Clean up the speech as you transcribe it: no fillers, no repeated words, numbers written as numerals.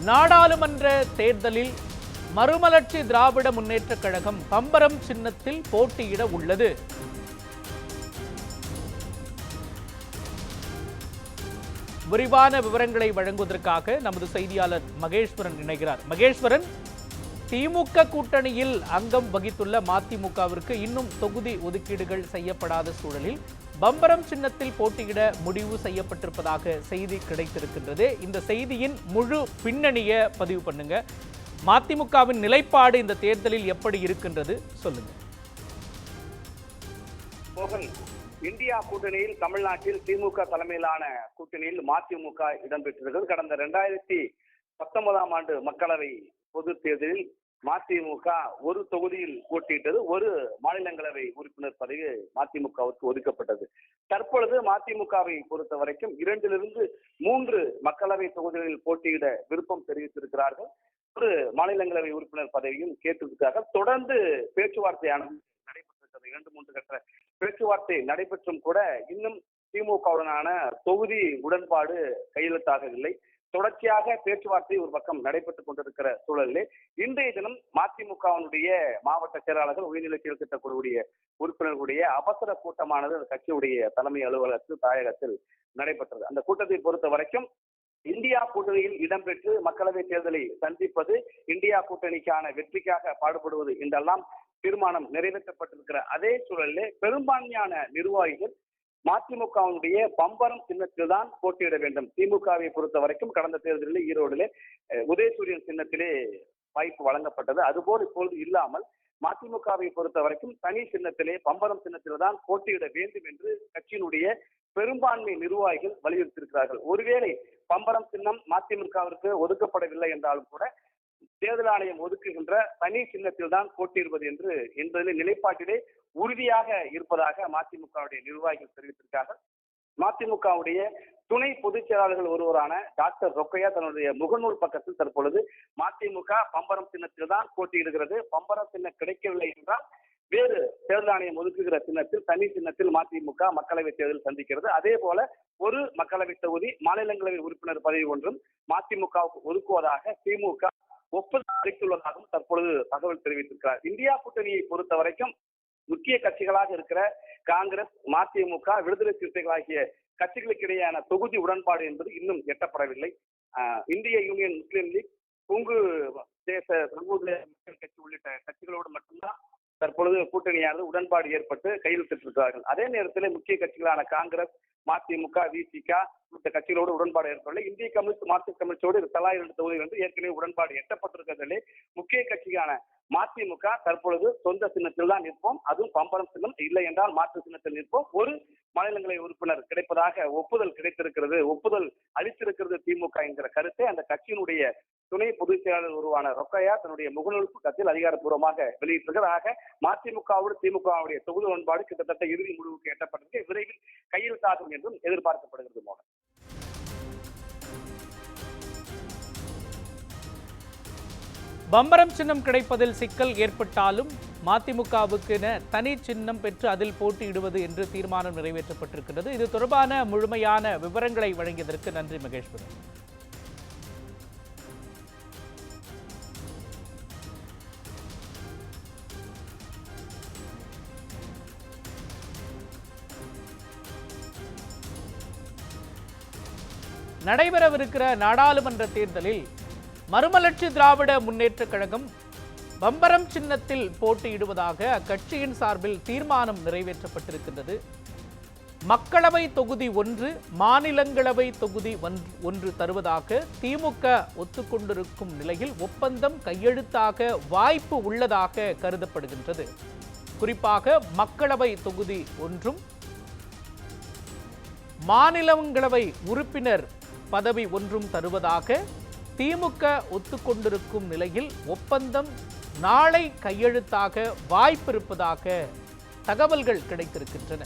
நாடாளுமன்ற தேர்தலில் மறுமலர்ச்சி திராவிட முன்னேற்றக் கழகம் பம்பரம் சின்னத்தில் போட்டியிட உள்ளது. விரிவான விவரங்களை வழங்குவதற்காக நமது செய்தியாளர் மகேஸ்வரன் இணைகிறார். மகேஸ்வரன், திமுக கூட்டணியில் அங்கம் வகித்துள்ள மதிமுகவிற்கு இன்னும் தொகுதி ஒதுக்கீடுகள் செய்யப்படாத சூழலில் பம்பரம் சின்னத்தில் போட்டியிட முடிவு செய்யப்பட்டிருப்பதாக செய்தி கிடைத்திருக்கின்றது. இந்த செய்தியின் முழு பின்னணியை பதிவு பண்ணுங்க. மதிமுகவின் நிலைப்பாடு இந்த தேர்தலில் எப்படி இருக்கின்றது சொல்லுங்க. இந்தியா கூட்டணியில் தமிழ்நாட்டில் திமுக தலைமையிலான கூட்டணியில் மதிமுக இடம்பெற்றிருக்கிறது. கடந்த 2019 ஆண்டு மக்களவை பொதுத் தேர்தலில் மதிமுக ஒரு தொகுதியில் போட்டியிட்டது. ஒரு மாநிலங்களவை உறுப்பினர் பதவி மதிமுகவுக்கு ஒதுக்கப்பட்டது. தற்பொழுது மதிமுகவை பொறுத்த வரைக்கும் 2 - 3 மக்களவை தொகுதிகளில் போட்டியிட விருப்பம் தெரிவித்திருக்கிறார்கள். ஒரு மாநிலங்களவை உறுப்பினர் பதவியும் கேட்டிருக்கிறார்கள். தொடர்ந்து பேச்சுவார்த்தையானது நடைபெற்றிருக்கிறது. 2-3 கட்ட பேச்சுவார்த்தை நடைபெற்றும் கூட இன்னும் திமுகவுடனான தொகுதி உடன்பாடு கையெழுத்தாகவில்லை. தொடர்ச்சியாக பேச்சுவார்த்தை ஒரு பக்கம் நடைபெற்றுக் கொண்டிருக்கிற சூழலிலே இன்றைய தினம் மதிமுகவினுடைய மாவட்ட செயலாளர்கள், உயர்நிலை செயல்திட்டக்கூடிய உறுப்பினர்களுடைய அவசர கூட்டமானது கட்சியுடைய தலைமை அலுவலகத்தில் தாயகத்தில் நடைபெற்றது. அந்த கூட்டத்தை பொறுத்த வரைக்கும் இந்தியா கூட்டணியில் இடம்பெற்று மக்களவை தேர்தலை சந்திப்பது, இந்தியா கூட்டணிக்கான வெற்றிக்காக பாடுபடுவது என்றெல்லாம் தீர்மானம் நிறைவேற்றப்பட்டிருக்கிற அதே சூழலிலே பெரும்பான்மையான நிர்வாகிகள் மதிமுகவினுடைய பம்பரம் சின்னத்தில் தான் போட்டியிட வேண்டும். திமுகவை பொறுத்த வரைக்கும் கடந்த தேர்தலில் ஈரோடிலே உதயசூரியன் சின்னத்திலே வாய்ப்பு வழங்கப்பட்டது. அதுபோல் இப்பொழுது இல்லாமல் மதிமுகவை பொறுத்த வரைக்கும் தனி சின்னத்திலே பம்பரம் சின்னத்தில் தான் போட்டியிட வேண்டும் என்று கட்சியினுடைய பெரும்பான்மை நிர்வாகிகள் வலியுறுத்தியிருக்கிறார்கள். ஒருவேளை பம்பரம் சின்னம் மதிமுகவிற்கு ஒதுக்கப்படவில்லை என்றாலும் கூட தேர்தல் ஆணையம் ஒதுக்குகின்ற தனி சின்னத்தில் தான் போட்டியிடுவது என்பதில் நிலைப்பாட்டிலே உறுதியாக இருப்பதாக மதிமுகவுடைய நிர்வாகிகள் தெரிவித்திருக்கிறார்கள். மதிமுகவுடைய துணை பொதுச் செயலாளர்கள் ஒருவரான டாக்டர் ரொக்கையா தன்னுடைய முகநூல் பக்கத்தில் தற்பொழுது மதிமுக பம்பரம் சின்னத்தில் தான் போட்டியிடுகிறது, பம்பரம் சின்னம் கிடைக்கவில்லை என்றால் வேறு தேர்தல் ஆணையம் ஒதுக்குகிற சின்னத்தில் தனி சின்னத்தில் மதிமுக மக்களவை தேர்தல் சந்திக்கிறது. அதே போல ஒரு மக்களவை தொகுதி மாநிலங்களவை உறுப்பினர் பதவி ஒன்றும் மதிமுகவுக்கு ஒதுக்குவதாக திமுக ஒப்புதல் அளித்துள்ளதாகவும் தற்பொழுது தகவல் தெரிவித்திருக்கிறார். இந்தியா கூட்டணியை பொறுத்த வரைக்கும் முக்கிய கட்சிகளாக இருக்கிற காங்கிரஸ், மதிமுக, விடுதலை சிறுத்தைகள் ஆகிய கட்சிகளுக்கு இடையேயான தொகுதி உடன்பாடு என்பது இன்னும் எட்டப்படவில்லை. இந்திய யூனியன் முஸ்லீம் லீக், கொங்கு தேச சமூக கட்சி உள்ளிட்ட கட்சிகளோடு மட்டும்தான் தற்பொழுது கூட்டணியானது உடன்பாடு ஏற்பட்டு கையெழுத்திட்டிருக்கிறார்கள். அதே நேரத்தில் முக்கிய கட்சிகளான காங்கிரஸ், மதிமுக, விசிக உள்ளிட்ட கட்சிகளோடு உடன்பாடு ஏற்படவில்லை. இந்திய கம்யூனிஸ்ட், மார்க்சிஸ்ட் கம்யூனிஸ்டோடு தலா 2 தொகுதிகள் என்று ஏற்கனவே உடன்பாடு எட்டப்பட்டிருக்கிறதிலே முக்கிய கட்சியான மதிமுக தற்பொழுது சொந்த சின்னத்தில் தான் நிற்போம், அதுவும் பம்பரம் சின்னம், இல்லை என்றால் மாற்று சின்னத்தில் நிற்போம், ஒரு மாநிலங்களவை உறுப்பினர் கிடைப்பதாக ஒப்புதல் கிடைத்திருக்கிறது, ஒப்புதல் அளித்திருக்கிறது திமுக என்கிற கருத்தை அந்த கட்சியினுடைய துணை பொதுச் செயலாளர் உருவான ரொக்கையா தன்னுடைய முகநூல் பக்கத்தில் அதிகாரப்பூர்வமாக வெளியிட்டிருக்கிறார். மதிமுகவோடு திமுகவுடைய தொகுதி உடன்பாடு கிட்டத்தட்ட இறுதி முடிவுக்கு எட்டப்பட்டிருக்கு. விரைவில் கையெழுத்தாகும் என்றும் எதிர்பார்க்கப்படுகிறது. மோகன், பம்பரம் சின்னம் கிடைப்பதில் சிக்கல் ஏற்பட்டாலும் மதிமுகவுக்கென தனி சின்னம் பெற்று அதில் போட்டியிடுவது என்று தீர்மானம் நிறைவேற்றப்பட்டிருக்கிறது. இது தொடர்பான முழுமையான விவரங்களை வழங்கியதற்கு நன்றி மகேஸ்வரன். நடைபெறவிருக்கிற நாடாளுமன்ற தேர்தலில் மறுமலர்ச்சி திராவிட முன்னேற்றக் கழகம் பம்பரம் சின்னத்தில் போட்டியிடுவதாக அக்கட்சியின் சார்பில் தீர்மானம் நிறைவேற்றப்பட்டிருக்கின்றது. மக்களவை தொகுதி 1, மாநிலங்களவை தொகுதி 1 தருவதாக திமுக ஒத்துக்கொண்டிருக்கும் நிலையில் ஒப்பந்தம் கையெழுத்தாக வாய்ப்பு உள்ளதாக கருதப்படுகின்றது. குறிப்பாக மக்களவை தொகுதி 1 மாநிலங்களவை உறுப்பினர் பதவி 1 தருவதாக திமுக ஒத்துக்கொண்டிருக்கும் நிலையில் ஒப்பந்தம் நாளை கையெழுத்தாக வாய்ப்பிருப்பதாக தகவல்கள் கிடைத்திருக்கின்றன.